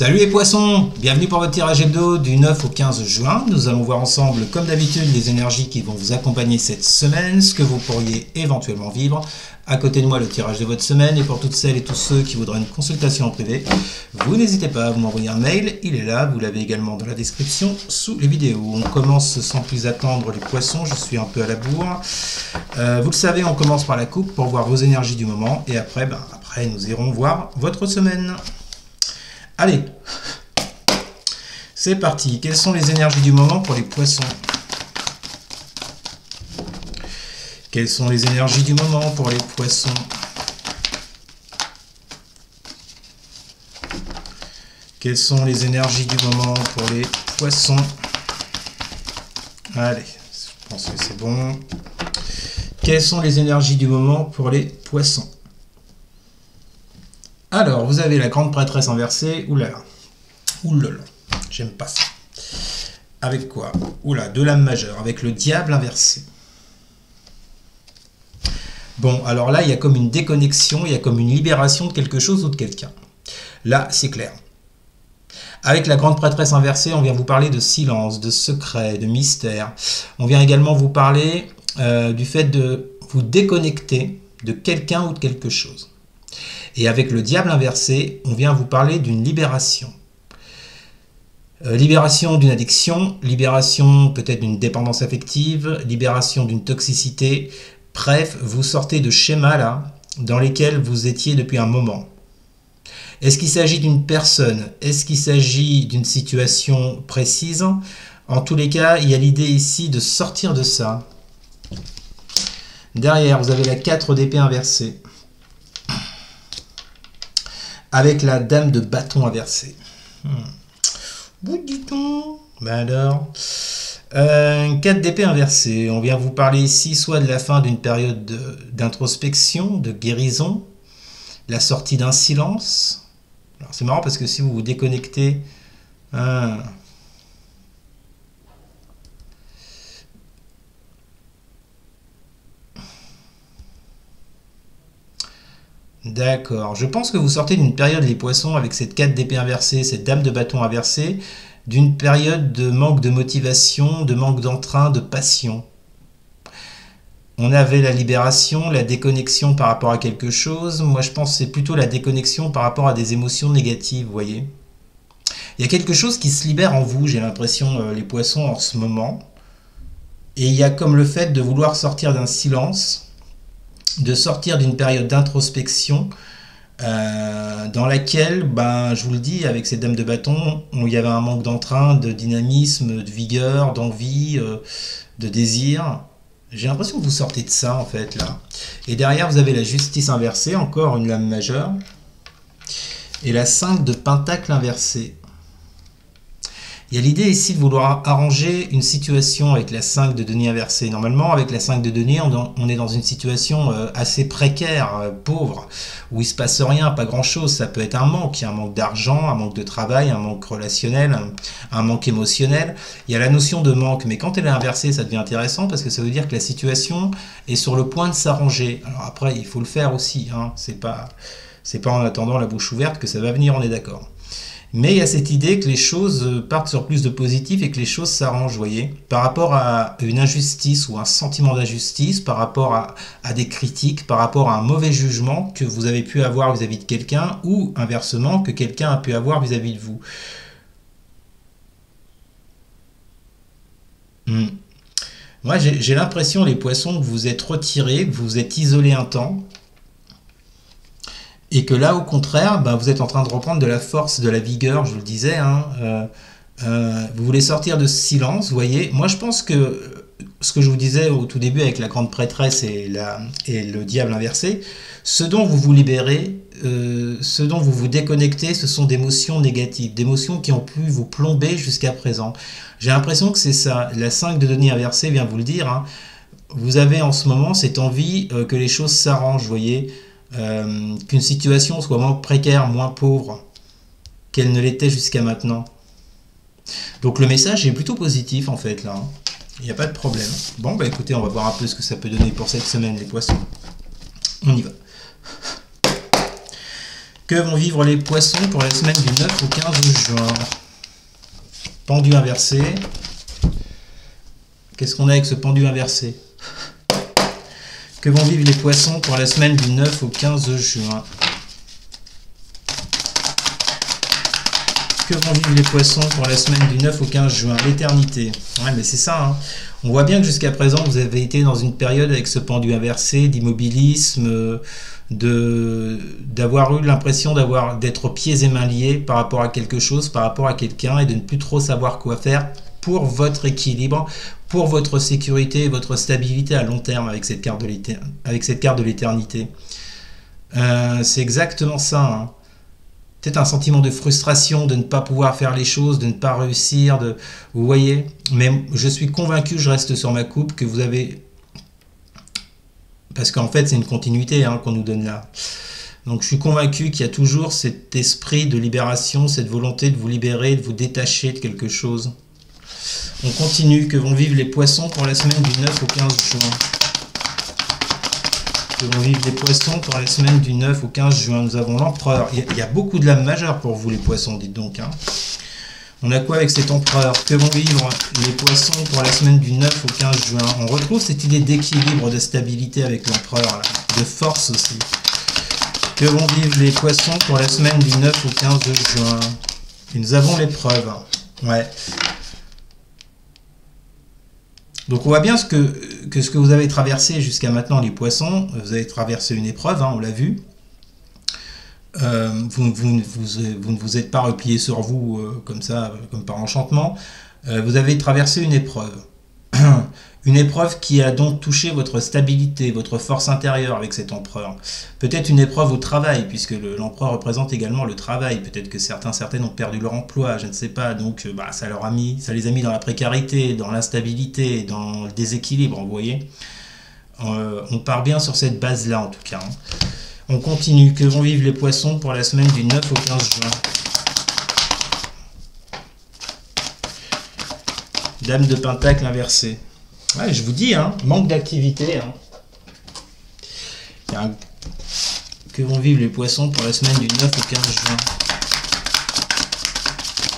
Salut les poissons, bienvenue pour votre tirage hebdo du 9 au 15 juin. Nous allons voir ensemble, comme d'habitude, les énergies qui vont vous accompagner cette semaine, ce que vous pourriez éventuellement vivre. À côté de moi, le tirage de votre semaine, et pour toutes celles et tous ceux qui voudraient une consultation en privé, vous n'hésitez pas à vous m'envoyer un mail, il est là, vous l'avez également dans la description sous les vidéos. On commence sans plus attendre les poissons, je suis un peu à la bourre. Vous le savez, on commence par la coupe pour voir vos énergies du moment, et après nous irons voir votre semaine. Allez, c'est parti. Quelles sont les énergies du moment pour les poissons? Quelles sont les énergies du moment pour les poissons? Quelles sont les énergies du moment pour les poissons? Allez, je pense que c'est bon. Quelles sont les énergies du moment pour les poissons? Alors, vous avez la grande prêtresse inversée. Oulala. Oulala. J'aime pas ça. Avec quoi? Oula, deux lames majeures. Avec le diable inversé. Bon, alors là, il y a comme une déconnexion, il y a comme une libération de quelque chose ou de quelqu'un. Là, c'est clair. Avec la grande prêtresse inversée, on vient vous parler de silence, de secret, de mystère. On vient également vous parler du fait de vous déconnecter de quelqu'un ou de quelque chose. Et avec le diable inversé, on vient vous parler d'une libération. Libération d'une addiction, libération peut-être d'une dépendance affective, libération d'une toxicité. Bref, vous sortez de schémas là, dans lesquels vous étiez depuis un moment. Est-ce qu'il s'agit d'une personne? Est-ce qu'il s'agit d'une situation précise? En tous les cas, il y a l'idée ici de sortir de ça. Derrière, vous avez la 4 d'épée inversée. Avec la dame de bâton inversée. Dit-on. Ben alors. 4 d'épée inversée. On vient vous parler ici soit de la fin d'une période d'introspection, de guérison, la sortie d'un silence. Alors c'est marrant parce que si vous vous déconnectez... D'accord. Je pense que vous sortez d'une période, les poissons, avec cette 4 d'épée inversée, cette dame de bâton inversée, d'une période de manque de motivation, de manque d'entrain, de passion. On avait la libération, la déconnexion par rapport à quelque chose. Moi, je pense que c'est plutôt la déconnexion par rapport à des émotions négatives, vous voyez. Il y a quelque chose qui se libère en vous, j'ai l'impression, les poissons, en ce moment. Et il y a comme le fait de vouloir sortir d'un silence, de sortir d'une période d'introspection dans laquelle, je vous le dis, avec cette dame de bâton, il y avait un manque d'entrain, de dynamisme, de vigueur, d'envie, de désir. J'ai l'impression que vous sortez de ça, en fait, là. Et derrière, vous avez la justice inversée, encore une lame majeure, et la 5 de pentacle inversée. Il y a l'idée ici de vouloir arranger une situation avec la 5 de denier inversée. Normalement, avec la 5 de denier, on est dans une situation assez précaire, pauvre, où il ne se passe rien, pas grand-chose. Ça peut être un manque d'argent, un manque de travail, un manque relationnel, un manque émotionnel. Il y a la notion de manque, mais quand elle est inversée, ça devient intéressant parce que ça veut dire que la situation est sur le point de s'arranger. Alors après, il faut le faire aussi. C'est pas en attendant la bouche ouverte que ça va venir, on est d'accord. Mais il y a cette idée que les choses partent sur plus de positif et que les choses s'arrangent, vous voyez, par rapport à une injustice ou un sentiment d'injustice, par rapport à des critiques, par rapport à un mauvais jugement que vous avez pu avoir vis-à-vis de quelqu'un ou inversement que quelqu'un a pu avoir vis-à-vis de vous. Moi, j'ai l'impression, les poissons, que vous vous êtes retirés, que vous vous êtes isolés un temps. Et que là, au contraire, vous êtes en train de reprendre de la force, de la vigueur, je vous le disais. Vous voulez sortir de ce silence, vous voyez. Moi, je pense que ce que je vous disais au tout début avec la grande prêtresse et le diable inversé, ce dont vous vous libérez, ce dont vous vous déconnectez, ce sont d'émotions négatives, d'émotions qui ont pu vous plomber jusqu'à présent. J'ai l'impression que c'est ça. La 5 de denier inversé vient vous le dire. Vous avez en ce moment cette envie que les choses s'arrangent, vous voyez. Qu'une situation soit moins précaire, moins pauvre qu'elle ne l'était jusqu'à maintenant. Donc le message est plutôt positif en fait là. Il n'y a pas de problème. Bon écoutez, on va voir un peu ce que ça peut donner pour cette semaine les poissons. On y va. Que vont vivre les poissons pour la semaine du 9 au 15 juin? Pendu inversé. Qu'est-ce qu'on a avec ce pendu inversé? Que vont vivre les poissons pour la semaine du 9 au 15 juin? Que vont vivre les poissons pour la semaine du 9 au 15 juin? L'éternité. Ouais, mais c'est ça, hein. On voit bien que jusqu'à présent, vous avez été dans une période avec ce pendu inversé, d'immobilisme, d'avoir eu l'impression d'être pieds et mains liés par rapport à quelque chose, par rapport à quelqu'un, et de ne plus trop savoir quoi faire pour votre équilibre, pour votre sécurité et votre stabilité à long terme avec cette carte de l'éternité. C'est exactement ça, hein. Peut-être un sentiment de frustration de ne pas pouvoir faire les choses, de ne pas réussir, vous voyez. Mais je suis convaincu, je reste sur ma coupe, que vous avez... Parce qu'en fait, c'est une continuité, hein, qu'on nous donne là. Donc je suis convaincu qu'il y a toujours cet esprit de libération, cette volonté de vous libérer, de vous détacher de quelque chose. On continue. Que vont vivre les poissons pour la semaine du 9 au 15 juin? Que vont vivre les poissons pour la semaine du 9 au 15 juin? Nous avons l'empereur. Il y a beaucoup de lames majeures pour vous, les poissons, dites donc, hein. On a quoi avec cet empereur? Que vont vivre les poissons pour la semaine du 9 au 15 juin? On retrouve cette idée d'équilibre, de stabilité avec l'empereur, de force aussi. Que vont vivre les poissons pour la semaine du 9 au 15 juin? Et nous avons l'épreuve. Ouais. Donc on voit bien ce que vous avez traversé jusqu'à maintenant, les poissons. Vous avez traversé une épreuve, hein, on l'a vu. Vous ne vous êtes pas replié sur vous comme ça, comme par enchantement. Vous avez traversé une épreuve. Une épreuve qui a donc touché votre stabilité, votre force intérieure avec cet empereur. Peut-être une épreuve au travail, puisque l'empereur représente également le travail. Peut-être que certaines ont perdu leur emploi, je ne sais pas. Donc ça les a mis dans la précarité, dans l'instabilité, dans le déséquilibre, vous voyez. On part bien sur cette base-là, en tout cas, hein. On continue. Que vont vivre les poissons pour la semaine du 9 au 15 juin? Dame de Pentacle inversée. Ouais, je vous dis, hein, manque d'activité, hein. Que vont vivre les poissons pour la semaine du 9 au 15 juin?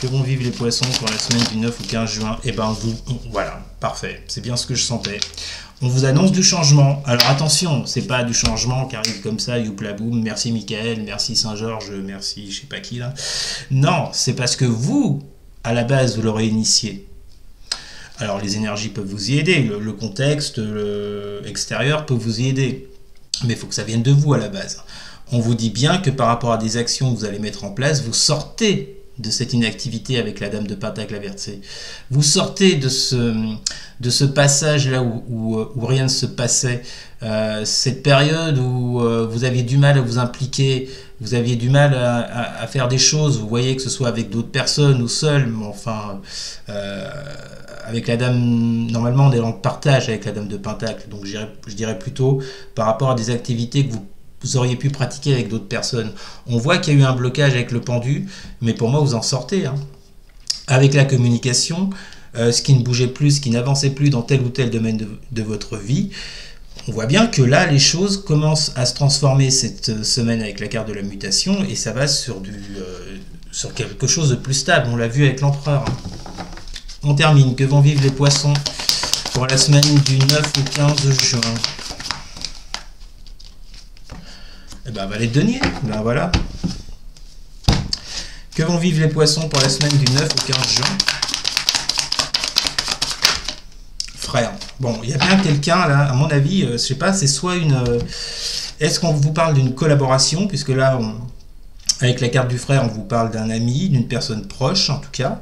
Que vont vivre les poissons pour la semaine du 9 au 15 juin? Et ben voilà, parfait, c'est bien ce que je sentais. On vous annonce du changement. Alors attention, c'est pas du changement qui arrive comme ça, youpla boum, merci Michael, merci Saint-Georges, merci je sais pas qui là. Non, c'est parce que vous, à la base, vous l'aurez initié. Alors les énergies peuvent vous y aider, le contexte extérieur peut vous y aider, mais il faut que ça vienne de vous à la base. On vous dit bien que par rapport à des actions que vous allez mettre en place, vous sortez de cette inactivité avec la Dame de Pentacle inversée. Vous sortez de ce passage-là où rien ne se passait, cette période où vous aviez du mal à vous impliquer, vous aviez du mal à faire des choses, vous voyez, que ce soit avec d'autres personnes ou seul, mais enfin... avec la dame, normalement on est en partage avec la Dame de Pentacle, donc je dirais plutôt par rapport à des activités que vous auriez pu pratiquer avec d'autres personnes. On voit qu'il y a eu un blocage avec le pendu, mais pour moi vous en sortez, hein. Avec la communication, ce qui ne bougeait plus, ce qui n'avançait plus dans tel ou tel domaine de votre vie, on voit bien que là les choses commencent à se transformer cette semaine avec la carte de la mutation, et ça va sur quelque chose de plus stable. On l'a vu avec l'empereur, hein. On termine. Que vont vivre les poissons pour la semaine du 9 au 15 juin? Eh ben, valet de denier. Ben voilà. Que vont vivre les poissons pour la semaine du 9 au 15 juin? Frère. Bon, il y a bien quelqu'un là, à mon avis, je sais pas, c'est soit une... Est-ce qu'on vous parle d'une collaboration, puisque là, avec la carte du frère, on vous parle d'un ami, d'une personne proche en tout cas.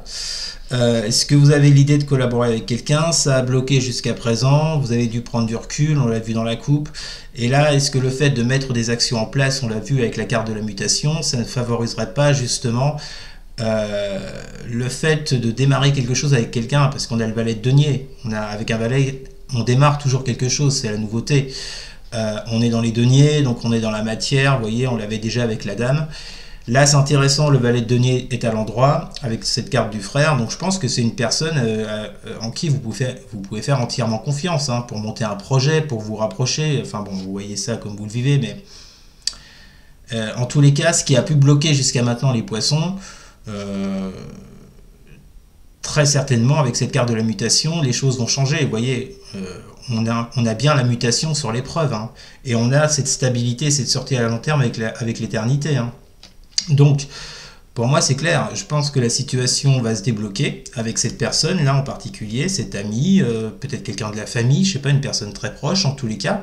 Est-ce que vous avez l'idée de collaborer avec quelqu'un? Ça a bloqué jusqu'à présent, vous avez dû prendre du recul, on l'a vu dans la coupe. Et là, est-ce que le fait de mettre des actions en place, on l'a vu avec la carte de la mutation, ça ne favoriserait pas justement le fait de démarrer quelque chose avec quelqu'un? Parce qu'on a le valet de denier, avec un valet, on démarre toujours quelque chose, c'est la nouveauté. On est dans les deniers, donc on est dans la matière, vous voyez, on l'avait déjà avec la dame. Là, c'est intéressant, le valet de denier est à l'endroit avec cette carte du frère. Donc, je pense que c'est une personne en qui vous pouvez faire entièrement confiance, hein, pour monter un projet, pour vous rapprocher. Enfin, bon, vous voyez ça comme vous le vivez, mais En tous les cas, ce qui a pu bloquer jusqu'à maintenant les poissons, très certainement avec cette carte de la mutation, les choses vont changer. Vous voyez, on a bien la mutation sur l'épreuve, hein, et on a cette stabilité, cette sortie à long terme avec l'éternité. Hein. Donc, pour moi, c'est clair. Je pense que la situation va se débloquer avec cette personne, là en particulier, cet ami, peut-être quelqu'un de la famille, je sais pas, une personne très proche en tous les cas.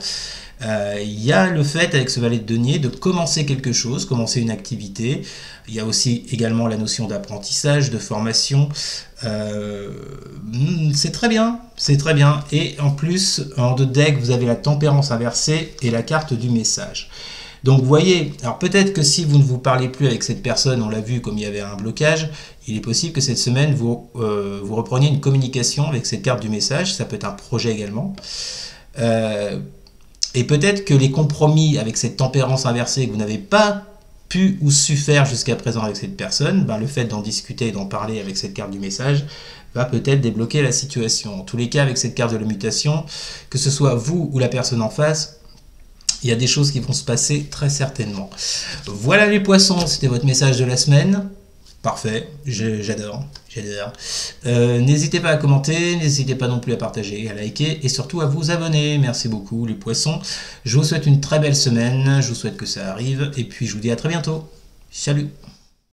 Il y a le fait, avec ce valet de denier, de commencer quelque chose, commencer une activité. Il y a aussi également la notion d'apprentissage, de formation. C'est très bien, c'est très bien. Et en plus, en deux decks, vous avez la tempérance inversée et la carte du message. Donc vous voyez, alors peut-être que si vous ne vous parlez plus avec cette personne, on l'a vu comme il y avait un blocage, il est possible que cette semaine vous repreniez une communication avec cette carte du message, ça peut être un projet également. Et peut-être que les compromis avec cette tempérance inversée que vous n'avez pas pu ou su faire jusqu'à présent avec cette personne, ben le fait d'en discuter et d'en parler avec cette carte du message va peut-être débloquer la situation. En tous les cas, avec cette carte de la mutation, que ce soit vous ou la personne en face, il y a des choses qui vont se passer très certainement. Voilà les poissons, c'était votre message de la semaine. Parfait, j'adore. N'hésitez pas à commenter, n'hésitez pas non plus à partager, à liker et surtout à vous abonner. Merci beaucoup les poissons. Je vous souhaite une très belle semaine, je vous souhaite que ça arrive et puis je vous dis à très bientôt. Salut!